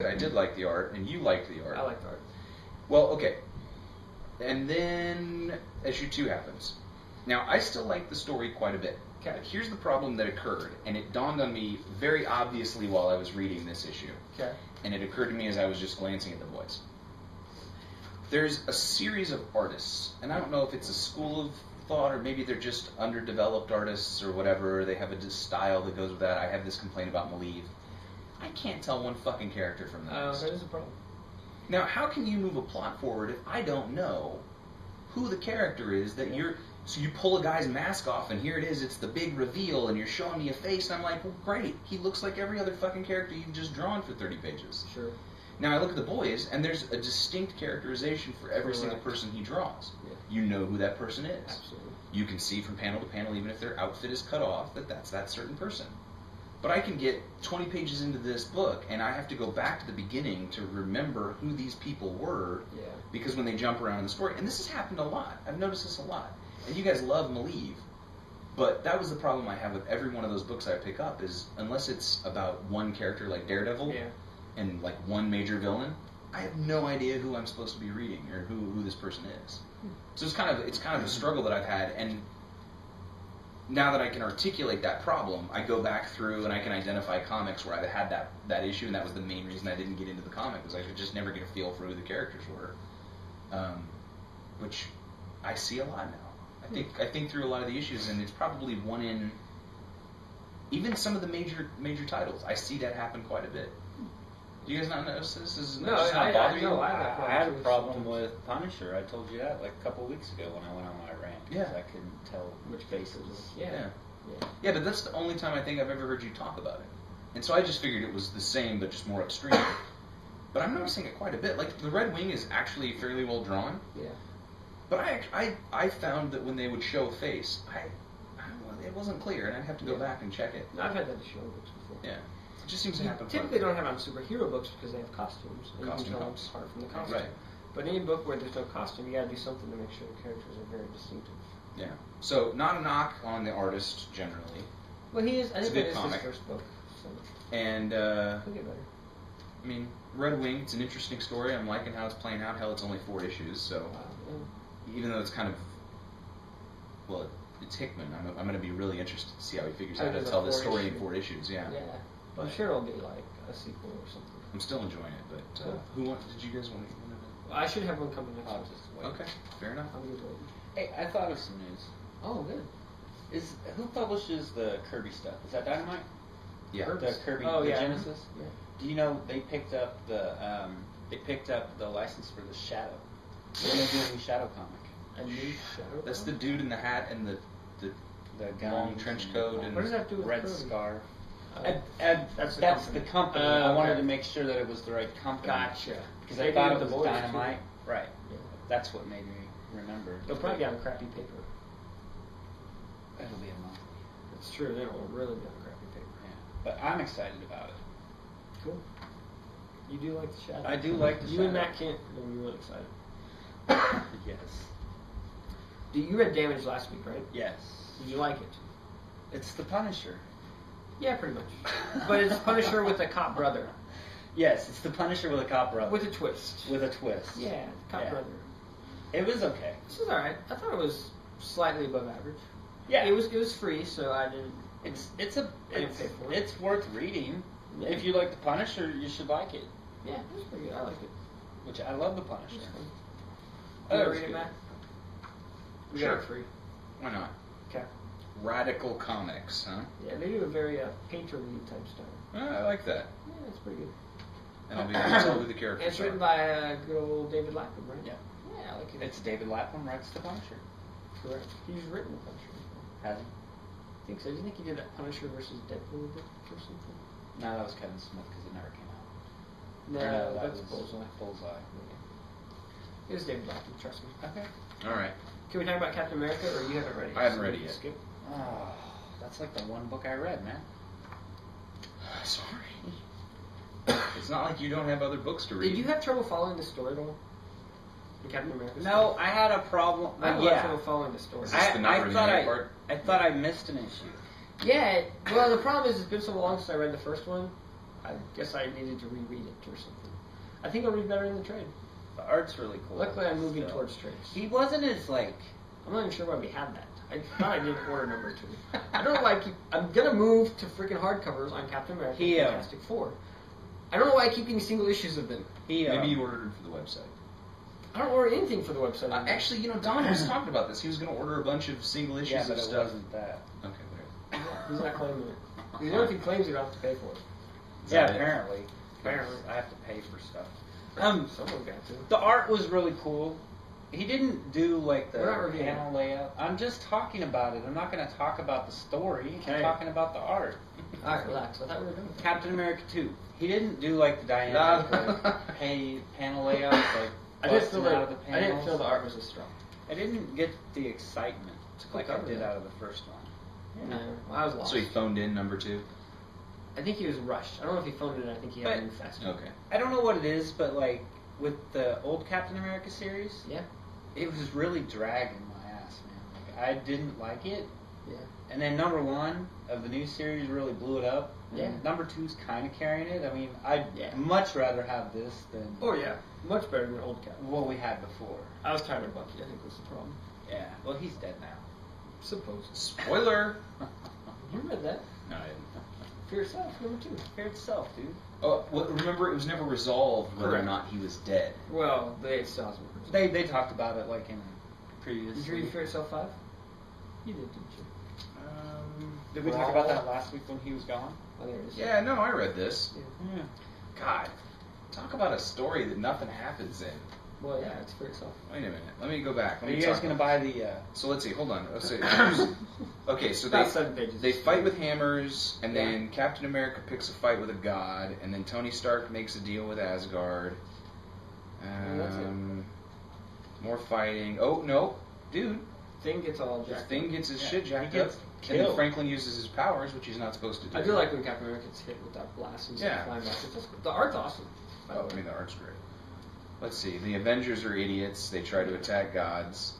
I did like the art, and you liked the art. I like the art. Well, okay. And then issue 2 happens. Now, I still like the story quite a bit. Okay. But here's the problem that occurred, and it dawned on me very obviously while I was reading this issue. Okay. And it occurred to me as I was just glancing at the boys. There's a series of artists, and I don't know if it's a school of thought or maybe they're just underdeveloped artists or whatever. They have a style that goes with that. I have this complaint about Maliv. I can't tell one fucking character from the next. That is a problem. Now, how can you move a plot forward if I don't know who the character is that you're... So you pull a guy's mask off, and here it is, it's the big reveal, and you're showing me a face, and I'm like, well, great. He looks like every other fucking character you've just drawn for 30 pages. Sure. Now, I look at the boys, and there's a distinct characterization for every single person he draws. Yeah. You know who that person is. Absolutely. You can see from panel to panel, even if their outfit is cut off, that that's that certain person. But I can get 20 pages into this book, and I have to go back to the beginning to remember who these people were, because when they jump around in the story, and this has happened a lot. I've noticed this a lot. And you guys love Maliv, but that was the problem I have with every one of those books I pick up, is unless it's about one character like Daredevil, and like one major villain, I have no idea who I'm supposed to be reading, or who this person is. So it's kind of a struggle that I've had, and now that I can articulate that problem, I go back through and I can identify comics where I've had that issue, and that was the main reason I didn't get into the comic, was I could just never get a feel for who the characters were, which I see a lot now. I think through a lot of the issues, and it's probably one in even some of the major titles. I see that happen quite a bit. Do you guys not notice this? No, I had a problem with Punisher. I told you that like a couple of weeks ago when I went on my rant. Yeah. I couldn't tell which faces. Yeah, but that's the only time I think I've ever heard you talk about it. And so I just figured it was the same, but just more extreme. But I'm noticing it quite a bit. Like, the Red Wing is actually fairly well drawn. Yeah. But I found that when they would show a face, it wasn't clear, and I'd have to go back and check it. No, I've had that in show books before. Yeah. It just seems to happen. Typically don't have on superhero books because they have costumes. And Costume you can tell helps. apart from the costume. Right. But any book where there's no costume, you gotta do something to make sure the characters are very distinctive. Yeah. So, not a knock on the artist, generally. Well, he is. I think It's a good it is comic. his first book. So And, he'll get better. I mean, Red Wing, it's an interesting story. I'm liking how it's playing out. Hell, it's only 4 issues, so... Even though it's kind of... Well, it's Hickman. I'm going to be really interested to see how he figures out how to tell this story in 4 issues, yeah. But I'm sure it'll be like a sequel or something. I'm still enjoying it, but did you guys want to... Well, I should have one coming next week. Okay, fair enough. I'm good waiting. Hey, I thought of some news. Oh, good. Who publishes the Kirby stuff? Is that Dynamite? Yeah. The Kirby Genesis? Yeah. Do you know they picked up the license for the Shadow? They're going to do a new Shadow comic. A new Shadow? That's the dude in the hat and the long trench coat and what does that have to do with red Kirby? scarf. That's the company. I wanted to make sure that it was the right company. Gotcha. Because I thought it was Dynamite. Too. Right. Yeah. That's what made me remember. They'll probably get on crappy paper. That'll be a month. That's true. They will really be on crappy paper. Yeah. But I'm excited about it. Cool. You do like the Shadow. I do like the Shadow. You and Matt Kent will be really excited. Yes. You read Damage last week, right? Yes. Did you like it? It's the Punisher. Yeah, pretty much. But it's Punisher with a cop brother. Yes, it's the Punisher with a cop brother. With a twist. With a twist. Yeah, cop brother. It was okay. This is alright. I thought it was slightly above average. Yeah. It was free, so I didn't. It's worth reading. Yeah. If you like the Punisher, you should like it. Yeah, it's pretty good. I like it. Which I love the Punisher. You want to read it, Matt? We got it free. Why not? Okay. Radical Comics, huh? Yeah, they do a very painterly type style. I like that. Yeah, it's pretty good. And I'll be able to tell who the characters are. It's written by good old David Lapham, right? Yeah. Yeah, I like it. It's David Lapham writes the Punisher. Correct. He's written the Punisher before. Has he? I think so. Do you think he did that Punisher versus Deadpool book or something? No, that was Kevin Smith because it never came out. No, that's Bullseye. Bullseye. It was David Lapham, trust me. Okay. All right. Can we talk about Captain America, or you haven't read it? I haven't read it yet. Skip. Oh, that's like the one book I read, man. Sorry. It's not like you don't have other books to read. Did you have trouble following the story at all? The Captain America story? No, I had a problem. I had trouble following the story. I thought I missed an issue. Yeah, well, the problem is it's been so long since I read the first one. I guess I needed to reread it or something. I think I'll read better in the trade. The art's really cool. Luckily, I'm moving towards trades. He wasn't as like. I'm not even sure why we had that. I thought I did order number 2. I don't know why I keep. I'm gonna move to freaking hardcovers on Captain America and Fantastic Four. I don't know why I keep getting single issues of them. Maybe you ordered them for the website. I don't order anything for the website. Actually, Don was talking about this. He was going to order a bunch of single issues but of it stuff. wasn't that. Okay, whatever. He's not claiming it. You know, if he claims it, I have to pay for it. Yeah, apparently. Apparently. I have to pay for stuff. Someone got to. The art was really cool. He didn't do like the We're not reviewing panel layout. I'm just talking about it. I'm not going to talk about the story. Okay. I'm talking about the art. Alright, relax. I thought we were doing Captain America 2. He didn't do like the dynamic panel layouts like I didn't busting feel out of the panels. I didn't feel the art was as strong. I didn't get the excitement like I cover, did though. out of the first one. No, I was lost. So he phoned in number 2? I think he was rushed. I don't know if he phoned it in. I think he had to move faster. Okay. I don't know what it is, but like with the old Captain America series, Yeah. it was really dragging my ass, man. Like, I didn't like it. Yeah. And then number 1 of the new series really blew it up. Yeah. And number 2's kind of carrying it. I mean, I'd Yeah. much rather have this than Oh yeah, much better than old Cap. what we had before. I was tired of Bucky. I think was the problem. Yeah. Well, he's dead now. Suppose. Spoiler! You read that. No, I didn't. For yourself, number 2. Fear itself, dude. Oh, well, remember, it was never resolved whether or Correct. not he was dead. Well, they still hasn't been They talked about it like in previous. Did you read Fear Itself 5? You did, didn't you? Did we talk about that last week when he was gone? Oh, there it is. Yeah, no, I read this. Yeah. God, talk about a story that nothing happens in. Well, yeah, it's Fear Itself. Wait a minute. Let me go back. Are Let me you guys talk gonna about- buy the? So let's see. Hold on. Let's see. Okay, so About 7 pages. they fight with hammers, and Yeah. then Captain America picks a fight with a god, and then Tony Stark makes a deal with Asgard. that's it. More fighting. Oh no, dude! Thing gets all The jacked Thing up. gets his Yeah, shit he jacked gets up, and then killed. Franklin uses his powers, which he's not supposed to do. I do like when Captain America gets hit with that blast and he's Yeah. flying back. The art's awesome. by the Oh, way. I mean, the art's great. Let's see. The Avengers are idiots. They try to attack gods.